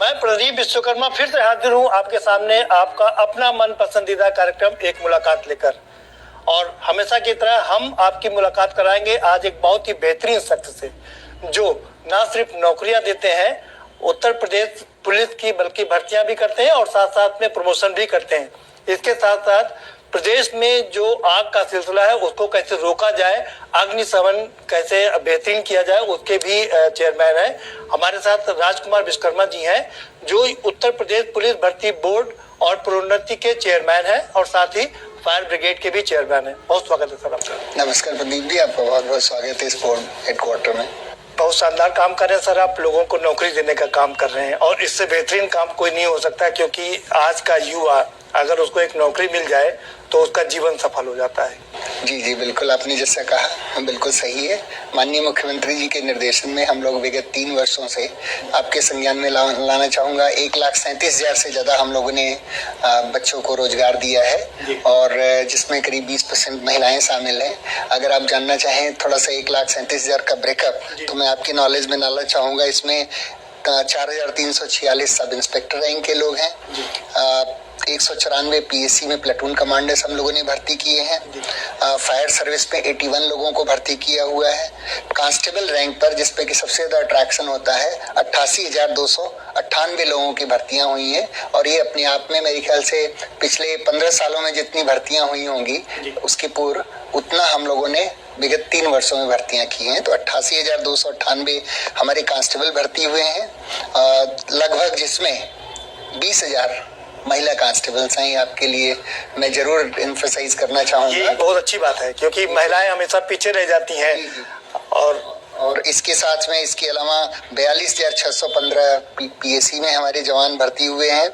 मैं प्रदीप विश्वकर्मा फिर से हाजिर हूँ आपके सामने आपका अपना मन पसंदीदा कार्यक्रम एक मुलाकात लेकर। और हमेशा की तरह हम आपकी मुलाकात कराएंगे आज एक बहुत ही बेहतरीन शख्स से, जो ना सिर्फ नौकरियां देते हैं उत्तर प्रदेश पुलिस की, बल्कि भर्तियां भी करते हैं और साथ साथ में प्रमोशन भी करते हैं। इसके साथ साथ प्रदेश में जो आग का सिलसिला है उसको कैसे रोका जाए, अग्निशमन कैसे बेहतरीन किया जाए, उसके भी चेयरमैन है। हमारे साथ राजकुमार विश्वकर्मा जी हैं, जो उत्तर प्रदेश पुलिस भर्ती बोर्ड और प्रोन्नति के चेयरमैन है और साथ ही फायर ब्रिगेड के भी चेयरमैन है। बहुत स्वागत है सर आपका। नमस्कार प्रदीप जी, आपका बहुत बहुत स्वागत है इस बोर्ड हेडक्वार्टर में। बहुत शानदार काम कर रहे हैं सर, आप लोगों को नौकरी देने का काम कर रहे हैं और इससे बेहतरीन काम कोई नहीं हो सकता, क्योंकि आज का युवा अगर उसको एक नौकरी मिल जाए तो उसका जीवन सफल हो जाता है। जी जी बिल्कुल, आपने जैसा कहा बिल्कुल सही है। माननीय मुख्यमंत्री जी के निर्देशन में हम लोग विगत 3 वर्षों से आपके संज्ञान में लाना चाहूँगा 1,37,000 से ज़्यादा हम लोगों ने बच्चों को रोजगार दिया है और जिसमें करीब 20% महिलाएं शामिल हैं। अगर आप जानना चाहें थोड़ा सा 1,37,000 का ब्रेकअप, तो मैं आपकी नॉलेज में डालना चाहूँगा। इसमें 4,346 सब इंस्पेक्टर रैंक के लोग हैं, 194 पीएससी में प्लेटून कमांडर्स हम लोगों ने भर्ती किए हैं, फायर सर्विस में 81 लोगों को भर्ती किया हुआ है। कांस्टेबल रैंक पर, जिसपे कि सबसे ज्यादा अट्रैक्शन होता है, 88,298 लोगों की भर्तियां हुई हैं और ये अपने आप में मेरे ख्याल से पिछले 15 सालों में जितनी भर्तियां हुई होंगी उसके पूर्व उतना हम लोगों ने विगत 3 वर्षों में भर्तियां की हैं। तो 88,298 हमारे कांस्टेबल भर्ती हुए हैं, लगभग जिसमें 20,000 महिला कांस्टेबल्स हैं। आपके लिए मैं जरूर एम्फसाइज करना चाहूंगा। ये बहुत अच्छी बात है, क्योंकि महिलाएं हमेशा पीछे रह जाती हैं। और इसके साथ में इसके अलावा 42,615 पीएससी में हमारे जवान भर्ती हुए हैं,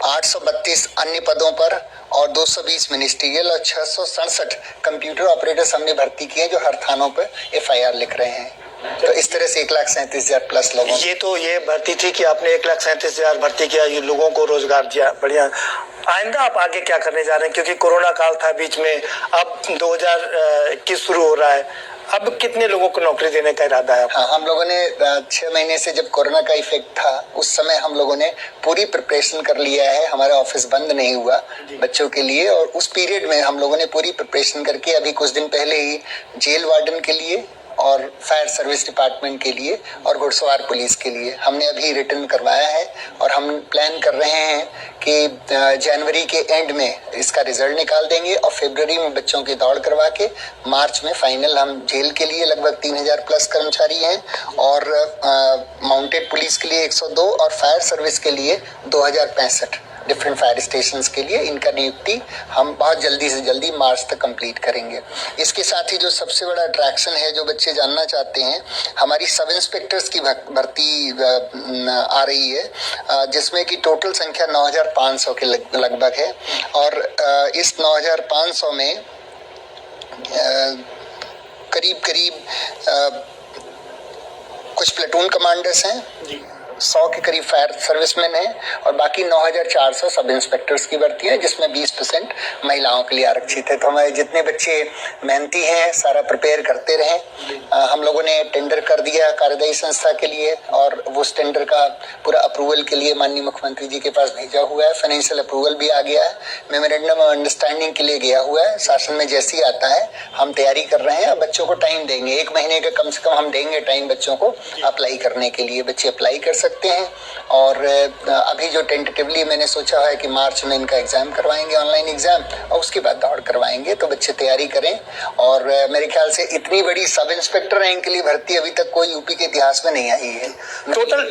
832 अन्य पदों पर और 220 मिनिस्ट्रियल और 667 कंप्यूटर ऑपरेटर्स हमने भर्ती किए, जो हर थानों पर FIR लिख रहे हैं। तो इस तरह से 1,37,000 प्लस लोगों। ये भर्ती थी कि आपने 1,37,000 भर्ती किया, ये लोगों को रोजगार दिया, बढ़िया। आइंदा आप आगे क्या करने जा रहे हैं, क्योंकि कोरोना काल था बीच में, अब 2021 शुरू हो रहा है, अब कितने लोगों को नौकरी देने का इरादा है? हाँ, हम लोगों ने 6 महीने से, जब कोरोना का इफेक्ट था उस समय हम लोगों ने पूरी प्रिपरेशन कर लिया है। हमारा ऑफिस बंद नहीं हुआ बच्चों के लिए, और उस पीरियड में हम लोगों ने पूरी प्रिपरेशन करके अभी कुछ दिन पहले ही जेल वार्डन के लिए और फायर सर्विस डिपार्टमेंट के लिए और घुड़सवार पुलिस के लिए हमने अभी रिटर्न करवाया है। और हम प्लान कर रहे हैं कि जनवरी के एंड में इसका रिजल्ट निकाल देंगे और फरवरी में बच्चों की दौड़ करवा के मार्च में फाइनल। हम जेल के लिए लगभग 3,000 प्लस कर्मचारी हैं और माउंटेड पुलिस के लिए 102 और फायर सर्विस के लिए 2,065 डिफरेंट फायर स्टेशंस के लिए इनका नियुक्ति हम बहुत जल्दी से जल्दी मार्च तक कंप्लीट करेंगे। इसके साथ ही जो सबसे बड़ा अट्रैक्शन है, जो बच्चे जानना चाहते हैं, हमारी सब इंस्पेक्टर्स की भर्ती आ रही है, जिसमें कि टोटल संख्या 9,500 के लगभग है। और इस 9,500 में करीब कुछ प्लेटून कमांडर्स हैं, 100 के करीब फायर सर्विसमैन हैं और बाकी 9,400 सब इंस्पेक्टर्स की भर्ती है, जिसमें 20% महिलाओं के लिए आरक्षित है। तो हमारे जितने बच्चे मेहनती हैं सारा प्रिपेयर करते रहें। हम लोगों ने टेंडर कर दिया कार्यदायी संस्था के लिए और उस टेंडर का पूरा अप्रूवल के लिए माननीय मुख्यमंत्री जी के पास भेजा हुआ है। फाइनेंशियल अप्रूवल भी आ गया है, मेमोरेंडम ऑफ अंडरस्टैंडिंग के लिए गया हुआ है। शासन में जैसे ही आता है हम तैयारी कर रहे हैं। बच्चों को टाइम देंगे, 1 महीने का कम से कम हम देंगे टाइम बच्चों को अप्लाई करने के लिए। बच्चे अप्लाई कर सकते हैं और अभी जो टेंटेटिवली मैंने सोचा है कि मार्च में इनका एग्जाम करवाएंगे, ऑनलाइन एग्जाम, और उसके बाद दौड़ करवाएंगे। तो बच्चे तैयारी करें। और मेरे ख्याल से इतनी बड़ी सब इंस्पेक्टर रैंक के लिए भर्ती अभी तक कोई यूपी के इतिहास में नहीं आई है।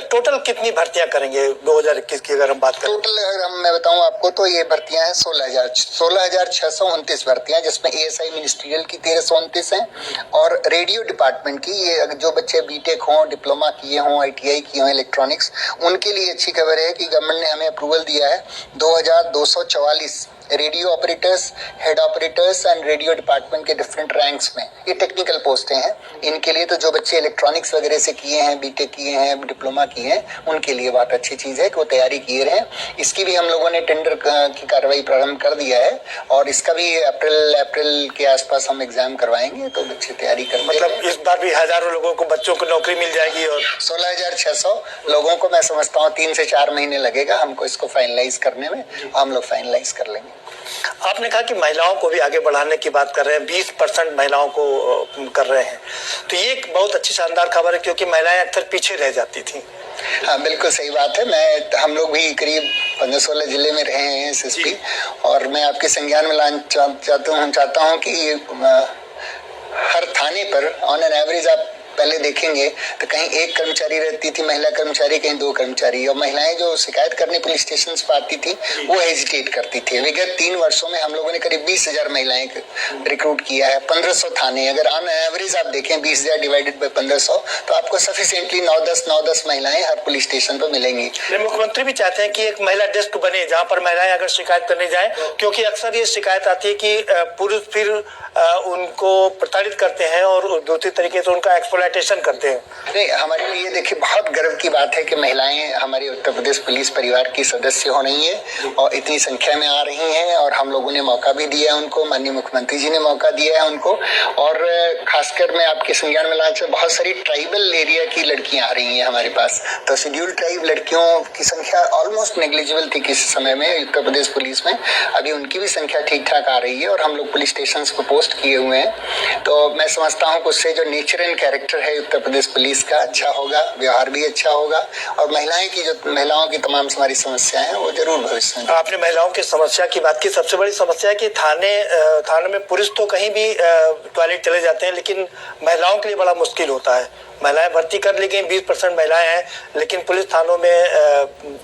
टोटल कितनी भर्तियां करेंगे 2021 की अगर हम बात करें? टोटल अगर मैं बताऊं आपको तो ये भर्तियां हैं 16,629 भर्तियां, जिसमें ASI मिनिस्ट्रियल की 1,329 हैं और रेडियो डिपार्टमेंट की, ये जो बच्चे बीटेक हों, डिप्लोमा किए हों, ITI किए हों इलेक्ट्रॉनिक्स, उनके लिए अच्छी खबर है कि गवर्नमेंट ने हमें अप्रूवल दिया है 2,244 radio operators, head operators and radio department के डिफरेंट रैंक्स में। ये टेक्निकल पोस्टें हैं। इनके लिए तो जो बच्चे इलेक्ट्रॉनिक्स वगैरह से किए हैं, बीटेक किए हैं, डिप्लोमा किए हैं, उनके लिए बहुत अच्छी चीज़ है कि वो तैयारी किए रहे। इसकी भी हम लोगों ने टेंडर की कार्रवाई प्रारंभ कर दिया है और इसका भी अप्रैल के आसपास हम एग्जाम करवाएंगे, तो बच्चे तैयारी करते हैं। मतलब इस बार भी हजारों लोगों को, बच्चों को नौकरी मिल जाएगी और 16,600 लोगों को मैं समझता हूँ 3 से 4 महीने लगेगा हमको इसको फाइनलाइज करने में। हम लोग फाइनलाइज कर लेंगे। आपने कहा कि महिलाओं को भी आगे बढ़ाने की बात कर रहे हैं, 20% महिलाओं को कर रहे हैं, तो ये एक बहुत अच्छी शानदार खबर है, क्योंकि महिलाएं अक्सर पीछे रह जाती थी। हाँ, बिल्कुल सही बात है। हम लोग भी करीब 15-16 जिले में रहे हैं एसएसपी, और मैं आपके संज्ञान में लाना चाहता हूँ कि हर थाने पर ऑन एन एवरेज आप पहले देखेंगे तो कहीं एक कर्मचारी रहती थी, महिला कर्मचारी, कहीं 2 कर्मचारी, और महिलाएं जो शिकायत करने पुलिस स्टेशन पर आती थी वो हेजिटेट करती थी। विगत 3 वर्षों में हम लोगों ने करीब 20,000 महिलाएं रिक्रूट किया है, 1500 थाने। अगर ऑन एवरेज आप देखें 20,000 डिवाइडेड बाय 1500, तो आपको सफिशिएंटली 9-10 महिलाएं हर पुलिस स्टेशन पर मिलेंगी। मुख्यमंत्री भी चाहते हैं कि एक महिला डेस्क बने जहाँ पर महिलाएं अगर शिकायत करने जाए, क्योंकि अक्सर ये शिकायत आती है कि पुरुष फिर उनको प्रताड़ित करते हैं और दूसरी तरीके से उनका एक्सप्लॉयटेशन करते हैं। नहीं, हमारे लिए देखिए बहुत गर्व की बात है कि महिलाएं हमारे उत्तर प्रदेश पुलिस परिवार की सदस्य हो रही हैं और इतनी संख्या में आ रही हैं, और हम लोगों ने मौका भी दिया है उनको, माननीय मुख्यमंत्री जी ने मौका दिया है उनको। और खासकर मैं आपके संज्ञान में लाना चाहूँ, बहुत सारी ट्राइबल एरिया की लड़कियां आ रही हैं हमारे पास, तो शेड्यूल ट्राइब लड़कियों की संख्या ऑलमोस्ट नेग्लिजिबल थी किसी समय में उत्तर प्रदेश पुलिस में। अभी उनकी भी संख्या ठीक ठाक आ रही है और हम लोग पुलिस स्टेशन को पोस्ट किए हुए हैं। तो मैं समझता हूँ कि उससे जो नेचर एंड कैरेक्टर है उत्तर प्रदेश पुलिस का अच्छा होगा, व्यवहार भी अच्छा होगा, और महिलाओं की तमाम हमारी समस्याएं हैं वो जरूर भविष्य में। आपने महिलाओं की समस्या की बात की। सबसे बड़ी समस्या है कि थाने में पुरुष तो कहीं भी टॉयलेट चले जाते हैं, लेकिन महिलाओं के लिए बड़ा मुश्किल होता है। महिलाएं भर्ती कर ली गई, 20% महिलाएं हैं, लेकिन पुलिस थानों में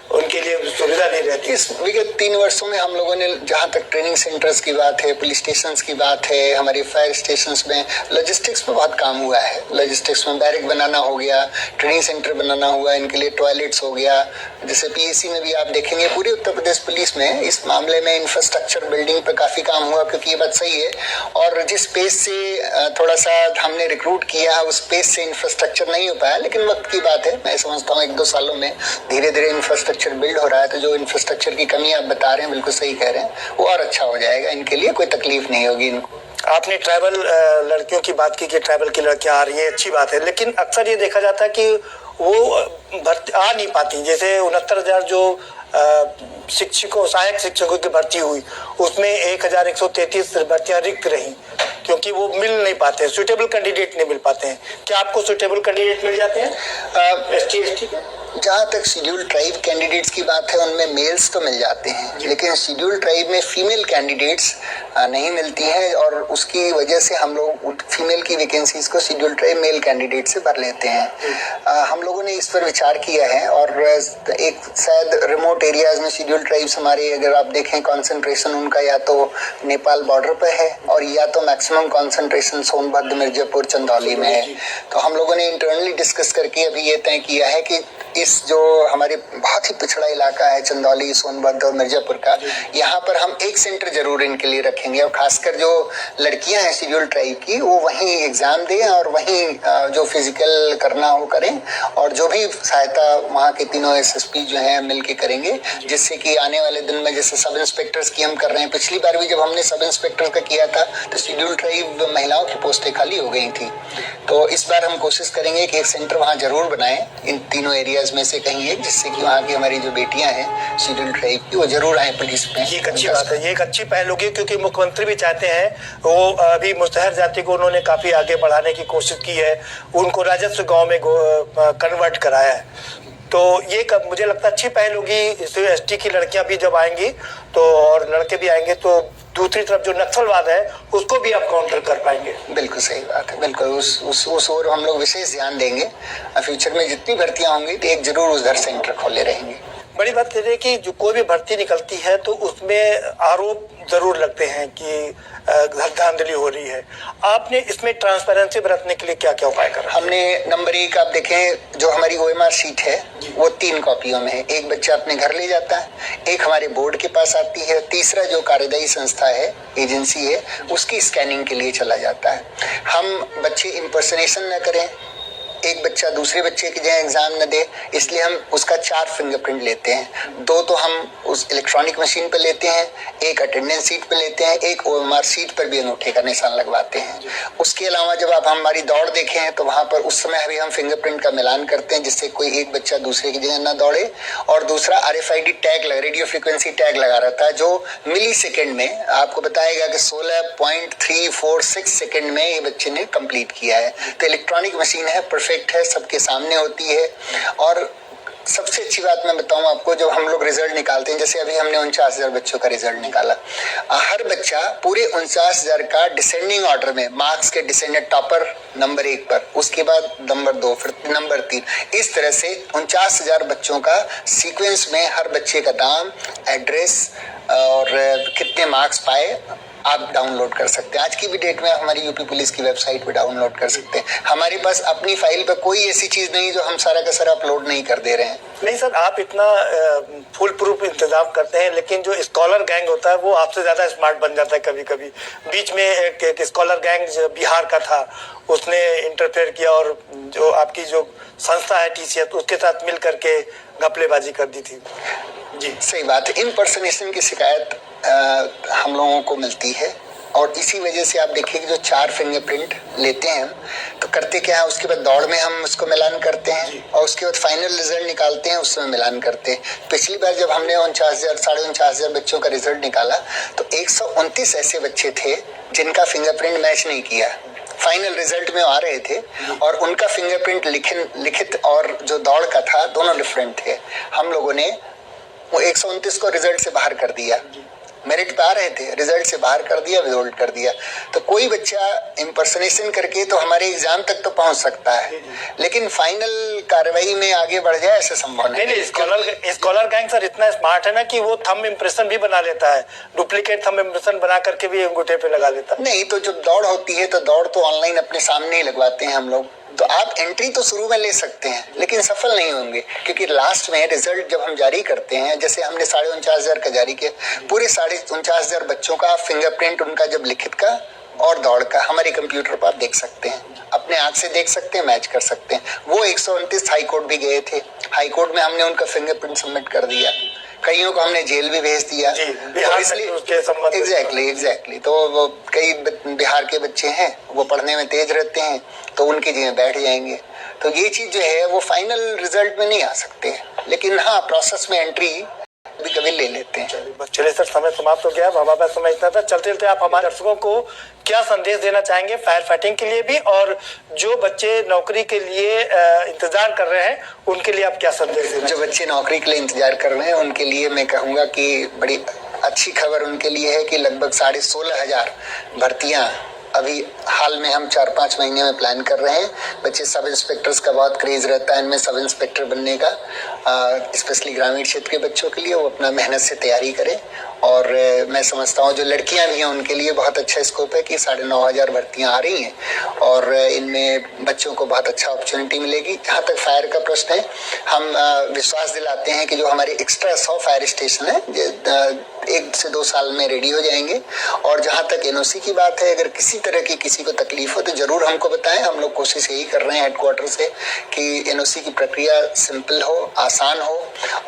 उनके लिए सुविधा नहीं रहती। इस विगत 3 वर्षों में हम लोगों ने, जहाँ तक ट्रेनिंग सेंटर्स की बात है, पुलिस स्टेशंस की बात है, हमारे फायर स्टेशंस में लॉजिस्टिक्स में बहुत काम हुआ है। लॉजिस्टिक्स में बैरिक बनाना हो गया, ट्रेनिंग सेंटर बनाना हुआ, इनके लिए टॉयलेट्स हो गया। जैसे पीएसी में भी आप देखेंगे पूरे उत्तर प्रदेश पुलिस में इस मामले में इंफ्रास्ट्रक्चर बिल्डिंग पर काफी काम हुआ, क्योंकि ये बात सही है। और जिस स्पेस से थोड़ा सा हमने रिक्रूट किया, उस स्पेस से इंफ्रास्ट्रक्चर नहीं हो पाया, लेकिन वक्त की बात है। मैं समझता हूँ 1-2 सालों में धीरे धीरे इंफ्रास्ट्रक्चर बिल्ड हो रहा है। तो जो इंफ्रास्ट्रक्चर की कमी आप बता रहे हैं, बिल्कुल सही कह रहे हैं, वो और अच्छा हो जाएगा। इनके लिए कोई तकलीफ नहीं होगी इनको। आपने ट्राइबल लड़कियों की बात की कि ट्राइबल की लड़कियां आ रही हैं, अच्छी बात है, लेकिन अक्सर ये देखा जाता है कि वो भर्ती आ नहीं पाती। जैसे 69,000 जो सहायक शिक्षकों की भर्ती हुई, उसमें 1,133 भर्तियां रिक्त रही, क्योंकि वो मिल नहीं पाते, सुटेबल कैंडिडेट नहीं मिल पाते हैं। क्या आपको सुटेबल कैंडिडेट मिल जाते हैं ST ST के? जहाँ तक शेड्यूल ट्राइब कैंडिडेट्स की बात है, उनमें मेल्स तो मिल जाते हैं, लेकिन शेड्यूल ट्राइब में फीमेल कैंडिडेट्स नहीं मिलती हैं, और उसकी वजह से हम लोग फीमेल की वैकेंसीज को शेड्यूल ट्राइब मेल कैंडिडेट से भर लेते हैं। हम लोगों ने इस पर विचार किया है, और एक शायद रिमोट एरियाज में शेड्यूल ट्राइब्स हमारे, अगर आप देखें कॉन्सेंट्रेशन उनका या तो नेपाल बॉर्डर पर है, और या तो मैक्सिमम कॉन्सेंट्रेशन सोनभद्र, मिर्जापुर, चंदौली में है। तो हम लोगों ने इंटरनली डिस्कस करके अभी ये तय किया है कि इस जो हमारे बहुत ही पिछड़ा इलाका है चंदौली, सोनभद्र और मिर्जापुर का, यहाँ पर हम एक सेंटर जरूर इनके लिए रखेंगे, और खासकर जो लड़कियां हैं शेड्यूल ट्राइब की, वो वहीं एग्जाम दें और वहीं जो फिजिकल करना हो करें, और जो भी सहायता वहाँ के तीनों SSP जो हैं मिल के करेंगे, जिससे कि आने वाले दिन में, जैसे सब इंस्पेक्टर्स की हम कर रहे हैं, पिछली बार भी जब हमने सब इंस्पेक्टर का किया था तो शेड्यूल ट्राइब महिलाओं की पोस्टें खाली हो गई थी। तो इस बार हम कोशिश करेंगे कि एक सेंटर वहाँ जरूर बनाएं, इन तीनों एरियाज में से कहीं एक, जिससे कि वहाँ की हमारी जो बेटियां हैं शेड्यूल ट्राइब की, वो जरूर आए पुलिस में। ये एक अच्छी बात है, ये एक अच्छी पहल होगी, क्योंकि मुख्यमंत्री भी चाहते हैं, वो अभी मुस्तहर जाति को उन्होंने काफी आगे बढ़ाने की कोशिश की है, उनको राजस्व गांव में कन्वर्ट कराया है। तो ये मुझे लगता है अच्छी पहल होगी। ST की लड़कियां भी जब आएंगी तो, और लड़के भी आएंगे, तो दूसरी तरफ जो नक्सलवाद है उसको भी आप काउंटर कर पाएंगे। बिल्कुल सही बात है, बिल्कुल उस ओर हम लोग विशेष ध्यान देंगे। फ्यूचर में जितनी भर्तियां होंगी तो एक जरूर उधर सेंटर खोले रहेंगे। बड़ी बात ये है कि जो कोई भी भर्ती निकलती है तो उसमें आरोप जरूर लगते हैं कि धांधली हो रही है। आपने इसमें ट्रांसपेरेंसी बरतने के लिए क्या क्या उपाय करा? हमने नंबर 1 आप देखें, जो हमारी OMR शीट है वो 3 कॉपियों में है। एक बच्चा अपने घर ले जाता है, एक हमारे बोर्ड के पास आती है, तीसरा जो कार्यदायी संस्था है, एजेंसी है, उसकी स्कैनिंग के लिए चला जाता है। हम बच्चे इम्पर्सनेशन न करें, एक बच्चा दूसरे बच्चे की जगह एग्जाम न दे, इसलिए हम उसका 4 फिंगरप्रिंट लेते हैं। 2 तो हम उस इलेक्ट्रॉनिक मशीन पे लेते हैं, एक अटेंडेंस सीट पे लेते हैं, एक OMR सीट पर भी अंगूठे का निशान लगवाते हैं। उसके अलावा जब आप हमारी दौड़ देखें हैं तो वहाँ पर उस समय भी हम फिंगरप्रिंट का मिलान करते हैं, जिससे कोई एक बच्चा दूसरे की जगह न दौड़े। और दूसरा RFID tag, radio frequency tag लगा रहता है, जो मिली सेकेंड में आपको बताएगा कि 16.346 सेकेंड में ये बच्चे ने कंप्लीट किया है। तो इलेक्ट्रॉनिक मशीन है, परफेक्ट है, सबके सामने होती है। और सबसे अच्छी बात मैं बताऊं आपको, जब हम लोग रिजल्ट निकालते हैं, जैसे अभी हमने 49,000 बच्चों का रिजल्ट निकाला, हर बच्चा पूरे 49,000 का डिसेंडिंग ऑर्डर में मार्क्स के डिसेंडेंट, टॉपर नंबर 1 पर, उसके बाद नंबर 2, फिर नंबर 3, इस तरह से 49,000 बच्चों का सीक्वेंस में हर बच्चे का नाम, एड्रेस और कितने मार्क्स पाए आप डाउनलोड कर सकते हैं। आज की भी डेट में हमारी यूपी पुलिस की वेबसाइट पे डाउनलोड कर सकते हैं। हमारे पास अपनी फाइल पे कोई ऐसी चीज नहीं जो हम सारा का सारा अपलोड नहीं कर दे रहे हैं। नहीं सर, आप इतना फुल प्रूफ इंतजाम करते हैं, लेकिन जो स्कॉलर गैंग होता है वो आपसे ज्यादा स्मार्ट बन जाता है कभी कभी। बीच में एक स्कॉलर गैंग बिहार का था, उसने इंटरफेयर किया और जो आपकी जो संस्था है TCS, उसके साथ मिल करके घपलेबाजी कर दी थी। जी सही बात है। इम्पर्सनेशन की शिकायत हम लोगों को मिलती है, और इसी वजह से आप देखिए कि जो 4 फिंगरप्रिंट लेते हैं तो करते क्या है, उसके बाद दौड़ में हम उसको मिलान करते हैं और उसके बाद फाइनल रिजल्ट निकालते हैं, उसमें मिलान करते हैं। पिछली बार जब हमने 49,000 बच्चों का रिजल्ट निकाला तो 129 ऐसे बच्चे थे जिनका फिंगरप्रिंट मैच नहीं किया। फाइनल रिजल्ट में आ रहे थे और उनका फिंगरप्रिंट लिखित और जो दौड़ का था दोनों डिफरेंट थे। हम लोगों ने वो 129 को रिजल्ट से बाहर कर दिया। मेरिट पे आ रहे थे, रिजल्ट से बाहर कर दिया, विदोल्ड कर दिया। तो कोई बच्चा इम्पर्सनेशन करके तो हमारे एग्जाम तक तो पहुंच सकता है, लेकिन फाइनल कार्रवाई में आगे बढ़ जाए ऐसा संभव नहीं। स्कॉलर गैंग सर इतना स्मार्ट है ना कि वो थंब इम्प्रेशन भी बना लेता है, डुप्लीकेट थंब इम्प्रेशन बना करके भी अंगूठे पे लगा देता है। नहीं तो जब दौड़ होती है तो दौड़ तो ऑनलाइन अपने सामने ही लगवाते हैं हम लोग। तो आप एंट्री तो शुरू में ले सकते हैं, लेकिन सफल नहीं होंगे, क्योंकि लास्ट में रिजल्ट जब हम जारी करते हैं, जैसे हमने 49,500 का जारी किया, पूरे 49,500 बच्चों का फिंगरप्रिंट, उनका जब लिखित का और दौड़ का हमारे कंप्यूटर पर आप देख सकते हैं, अपने आंख से देख सकते हैं, मैच कर सकते हैं। वो 129 हाई कोर्ट भी गए थे, हाई कोर्ट में हमने उनका फिंगरप्रिंट सबमिट कर दिया, कईयों को हमने जेल भी भेज दिया। एग्जैक्टली तो वो कई बिहार के बच्चे हैं, वो पढ़ने में तेज रहते हैं, तो उनकी जगह बैठ जाएंगे। तो ये चीज जो है वो फाइनल रिजल्ट में नहीं आ सकते, लेकिन हाँ प्रोसेस में एंट्री कभी ले लेते हैं। चलिए सर, समय समाप्त हो गया, हमारे पास समय इतना था। चलते चलते आप हमारे दर्शकों को क्या संदेश देना चाहेंगे फायर फाइटिंग के लिए भी, और जो बच्चे नौकरी के लिए इंतजार कर रहे हैं उनके लिए आप क्या संदेश देना? जो बच्चे नौकरी के लिए इंतजार कर रहे हैं उनके लिए मैं कहूँगा कि बड़ी अच्छी खबर उनके लिए है कि लगभग 16,500 भर्तियाँ अभी हाल में हम 4-5 महीने में प्लान कर रहे हैं। बच्चे सब इंस्पेक्टर्स का बहुत क्रेज रहता है इनमें, सब इंस्पेक्टर बनने का, स्पेशली ग्रामीण क्षेत्र के बच्चों के लिए वो अपना मेहनत से तैयारी करें। और मैं समझता हूँ जो लड़कियां भी हैं उनके लिए बहुत अच्छा स्कोप है कि 9,500 भर्तियां आ रही हैं और इनमें बच्चों को बहुत अच्छा अपॉर्चुनिटी मिलेगी। जहाँ तक फायर का प्रश्न है, हम विश्वास दिलाते हैं कि जो हमारे एक्स्ट्रा 100 फायर स्टेशन है 1 से 2 साल में रेडी हो जाएंगे। और जहाँ तक NOC की बात है, अगर किसी तरह की किसी को तकलीफ हो तो जरूर हमको बताएं। हम लोग कोशिश यही कर रहे हैं हेडक्वार्टर से कि NOC की प्रक्रिया सिंपल हो, आसान हो,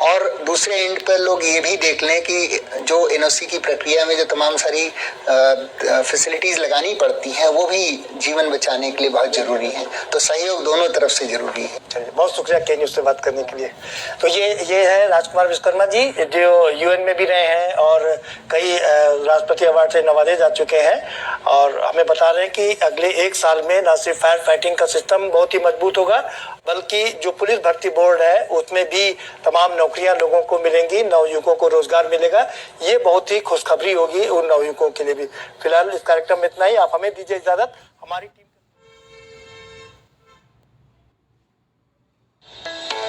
और दूसरे एंड पर लोग ये भी देख लें कि जो NOC की प्रक्रिया में जो तमाम सारी फैसिलिटीज लगानी पड़ती हैं वो भी जीवन बचाने के लिए बहुत जरूरी है। तो सहयोग दोनों तरफ से जरूरी है। चलिए, बहुत शुक्रिया के न्यूज़ से बात करने के लिए। तो ये है राजकुमार विश्वकर्मा जी, जो UN में भी रहे हैं और कई राष्ट्रपति अवार्ड से नवाजे जा चुके हैं, और हमें बता रहे हैं कि अगले 1 साल में न सिर्फ फायर फाइटिंग का सिस्टम बहुत ही मजबूत होगा, बल्कि जो पुलिस भर्ती बोर्ड है उसमें भी तमाम नौकरियां लोगों को मिलेंगी, नवयुवकों को रोजगार मिलेगा। ये बहुत ही खुशखबरी होगी उन नवयुवकों के लिए भी। फिलहाल इस कार्यक्रम में इतना ही, आप हमें दीजिए इजाजत। हमारी टीम